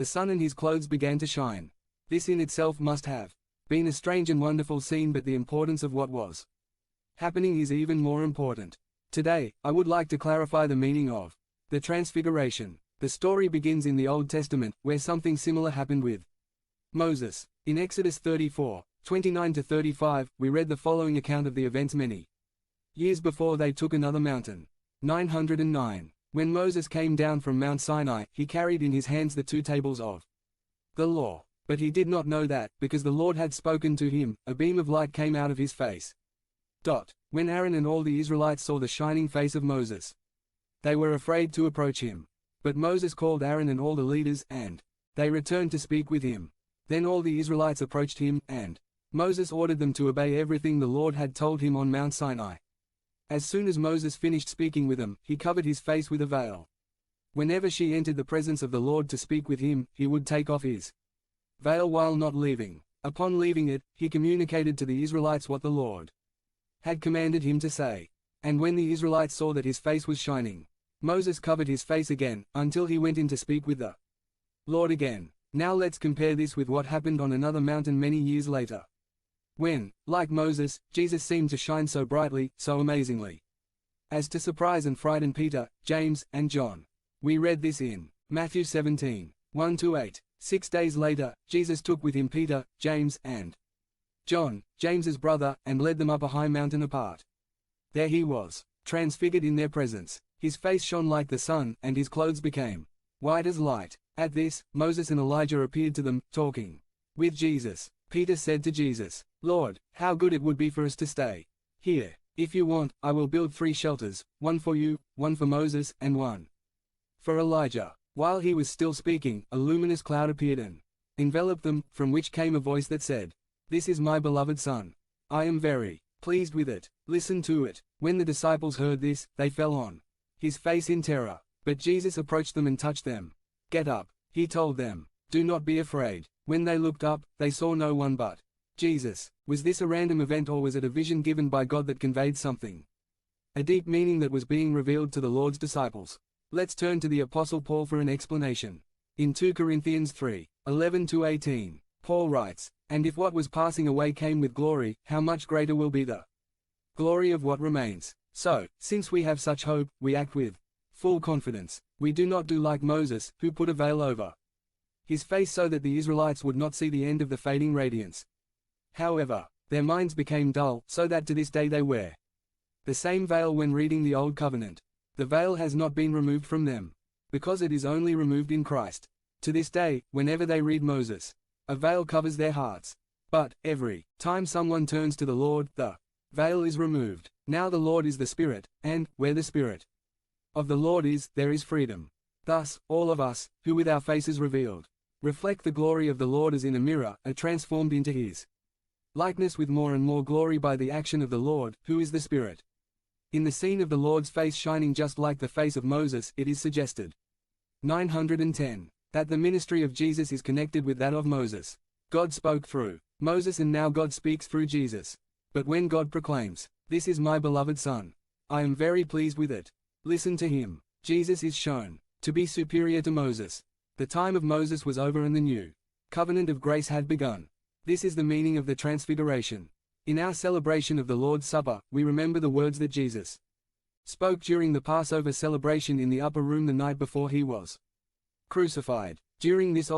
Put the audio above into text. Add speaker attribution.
Speaker 1: the sun and his clothes began to shine. This in itself must have been a strange and wonderful scene, but the importance of what was happening is even more important. Today, I would like to clarify the meaning of the Transfiguration. The story begins in the Old Testament, where something similar happened with Moses. In Exodus 34, 29-35, we read the following account of the events many years before they took another mountain. 909. When Moses came down from Mount Sinai, he carried in his hands the 2 tables of the law. But he did not know that, because the Lord had spoken to him, a beam of light came out of his face. When Aaron and all the Israelites saw the shining face of Moses, they were afraid to approach him. But Moses called Aaron and all the leaders, and they returned to speak with him. Then all the Israelites approached him, and Moses ordered them to obey everything the Lord had told him on Mount Sinai. As soon as Moses finished speaking with them, he covered his face with a veil. Whenever she entered the presence of the Lord to speak with him, he would take off his veil while not leaving. Upon leaving it, he communicated to the Israelites what the Lord had commanded him to say. And when the Israelites saw that his face was shining, Moses covered his face again, until he went in to speak with the Lord again. Now let's compare this with what happened on another mountain many years later, when, like Moses, Jesus seemed to shine so brightly, so amazingly, as to surprise and frighten Peter, James, and John. We read this in Matthew 17, 1-8. 6 days later, Jesus took with him Peter, James, and John, James's brother, and led them up a high mountain apart. There he was, transfigured in their presence. His face shone like the sun, and his clothes became white as light. At this, Moses and Elijah appeared to them, talking with Jesus. Peter said to Jesus, "Lord, how good it would be for us to stay here. If you want, I will build 3 shelters, one for you, one for Moses, and one for Elijah." While he was still speaking, a luminous cloud appeared and enveloped them, from which came a voice that said, "This is my beloved Son. I am very pleased with it. Listen to it." When the disciples heard this, they fell on his face in terror. But Jesus approached them and touched them. "Get up," he told them. "Do not be afraid." When they looked up, they saw no one but Jesus. Was this a random event, or was it a vision given by God that conveyed something, a deep meaning that was being revealed to the Lord's disciples? Let's turn to the Apostle Paul for an explanation. In 2 Corinthians 3, 11-18, Paul writes, "And if what was passing away came with glory, how much greater will be the glory of what remains? So, since we have such hope, we act with full confidence. We do not do like Moses, who put a veil over his face so that the Israelites would not see the end of the fading radiance. However, their minds became dull, so that to this day they wear the same veil when reading the Old Covenant. The veil has not been removed from them, because it is only removed in Christ. To this day, whenever they read Moses, a veil covers their hearts. But, every time someone turns to the Lord, the veil is removed. Now the Lord is the Spirit, and, where the Spirit of the Lord is, there is freedom. Thus, all of us, who with our faces revealed, reflect the glory of the Lord as in a mirror, are transformed into his likeness with more and more glory by the action of the Lord, who is the Spirit. In the scene of the Lord's face shining just like the face of Moses, it is suggested 910 that the ministry of Jesus is connected with that of Moses. God spoke through Moses, and now God speaks through Jesus. But when God proclaims, "This is my beloved Son, I am very pleased with it," listen to him. Jesus is shown to be superior to Moses. The time of Moses was over and the new covenant of grace had begun. This is the meaning of the Transfiguration. In our celebration of the Lord's Supper, we remember the words that Jesus spoke during the Passover celebration in the upper room the night before he was crucified. During this